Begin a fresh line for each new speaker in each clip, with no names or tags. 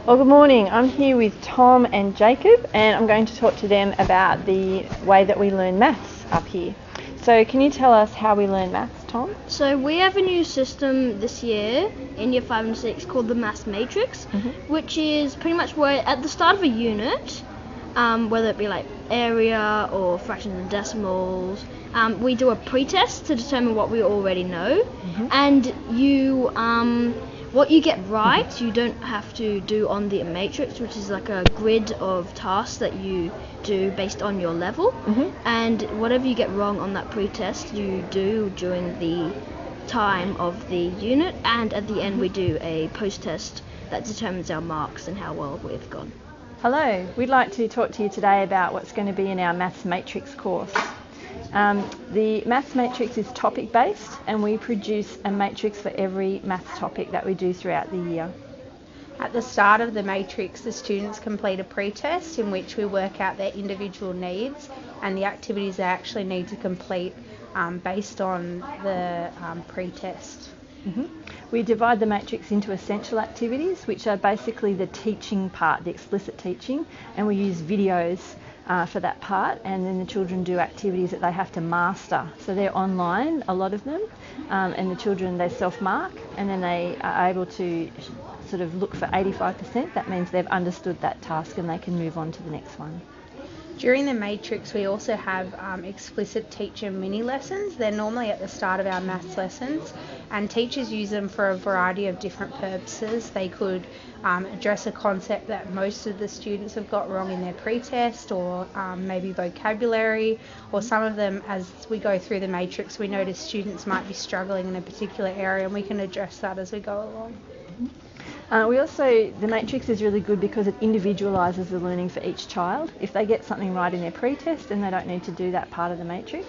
Well, good morning. I'm here with Tom and Jacob, and I'm going to talk to them about the way that we learn maths up here. So can you tell us how we learn maths, Tom?
So we have a new system this year in year 5 and 6 called the Maths Matrix, which is pretty much where at the start of a unit, whether it be like area or fractions and decimals, we do a pre-test to determine what we already know, and what you get right, you don't have to do on the matrix, which is like a grid of tasks that you do based on your level. And whatever you get wrong on that pre-test, you do during the time of the unit, and at the end we do a post-test that determines our marks and how well we've gone.
Hello, we'd like to talk to you today about what's going to be in our Maths Matrix course. The Maths Matrix is topic based, and we produce a matrix for every maths topic that we do throughout the year.
At the start of the matrix, the students complete a pre-test in which we work out their individual needs and the activities they actually need to complete based on the pre-test.
We divide the matrix into essential activities, which are basically the teaching part, the explicit teaching, and we use videos for that part, and then the children do activities that they have to master. So they're online, a lot of them, and the children, they self-mark, and then they are able to sort of look for 85%. That means they've understood that task and they can move on to the next one.
During the matrix, we also have explicit teacher mini lessons. They're normally at the start of our maths lessons, and teachers use them for a variety of different purposes. They could address a concept that most of the students have got wrong in their pre-test, or maybe vocabulary, or some of them, as we go through the matrix, we notice students might be struggling in a particular area, and we can address that as we go along.
The matrix is really good because it individualises the learning for each child. If they get something right in their pre-test, then they don't need to do that part of the matrix.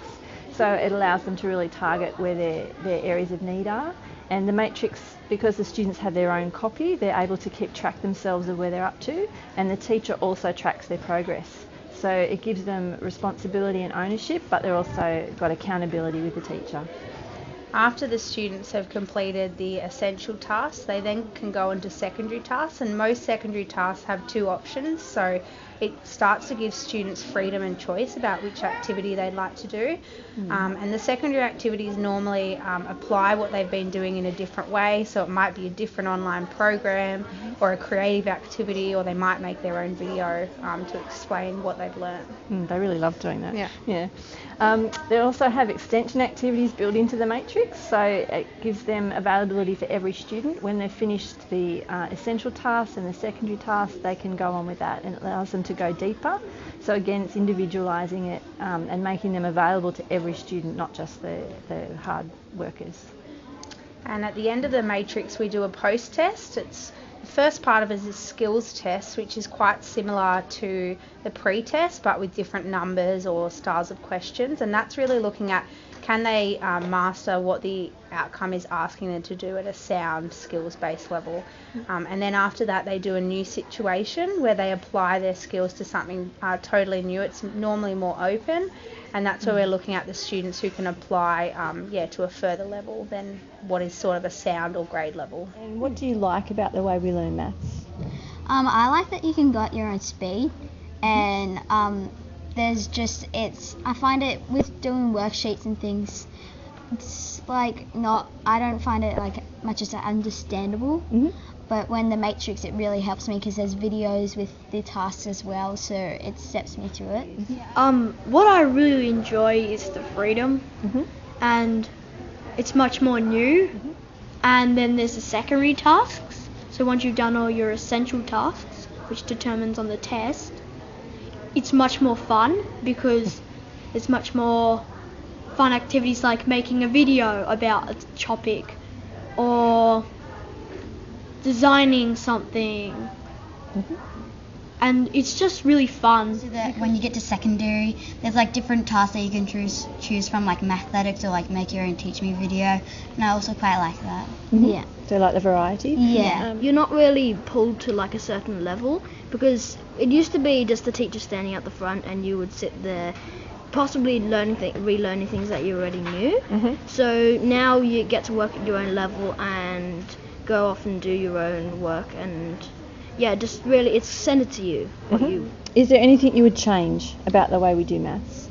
So it allows them to really target where their areas of need are. And the matrix, because the students have their own copy, they're able to keep track themselves of where they're up to, and the teacher also tracks their progress. So it gives them responsibility and ownership, but they're also got accountability with the teacher.
After the students have completed the essential tasks, they then can go into secondary tasks, and most secondary tasks have two options. So it starts to give students freedom and choice about which activity they'd like to do. And the secondary activities normally apply what they've been doing in a different way. So it might be a different online program or a creative activity, or they might make their own video to explain what they've learned.
They really love doing that.
Yeah.
They also have extension activities built into the matrix, so it gives them availability for every student. When they've finished the essential tasks and the secondary tasks, they can go on with that, and it allows them to go deeper. So again, it's individualising it and making them available to every student, not just the hard workers.
And at the end of the matrix, we do a post-test. The first part of it is a skills test, which is quite similar to the pre-test, but with different numbers or styles of questions. And that's really looking at, can they master what the outcome is asking them to do at a sound skills-based level. And then after that, they do a new situation where they apply their skills to something totally new. It's normally more open, and that's where we're looking at the students who can apply to a further level than what is sort of a sound or grade level.
And what do you like about the way we learn maths?
I like that you can go at your own speed, and I find it with doing worksheets and things, it's like I don't find it like much as understandable, but when the matrix, it really helps me because there's videos with the tasks as well, so it steps me through it.
What I really enjoy is the freedom, and it's much more new, and then there's the secondary tasks. So once you've done all your essential tasks, which determines on the test, it's much more fun because it's much more fun activities like making a video about a topic or designing something. And it's just really fun.
So that when you get to secondary, there's like different tasks that you can choose from, like mathletics or like make your own teach me video, and I also quite like that.
Yeah.
Do you like the variety?
Yeah.
You're not really pulled to like a certain level, because it used to be just the teacher standing at the front and you would sit there possibly relearning things that you already knew. So now you get to work at your own level and go off and do your own work, and yeah, just really it's send it to you. What you
Is there anything you would change about the way we do maths?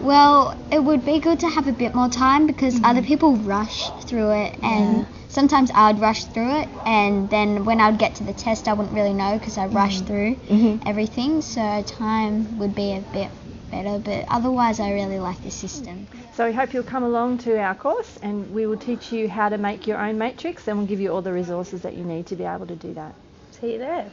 Well, it would be good to have a bit more time because other people rush through it, and sometimes I'd rush through it, and then when I'd get to the test I wouldn't really know because I rushed through everything, so time would be a bit better, but otherwise I really like the system.
So we hope you'll come along to our course and we will teach you how to make your own matrix, and we'll give you all the resources that you need to be able to do that.
See you there.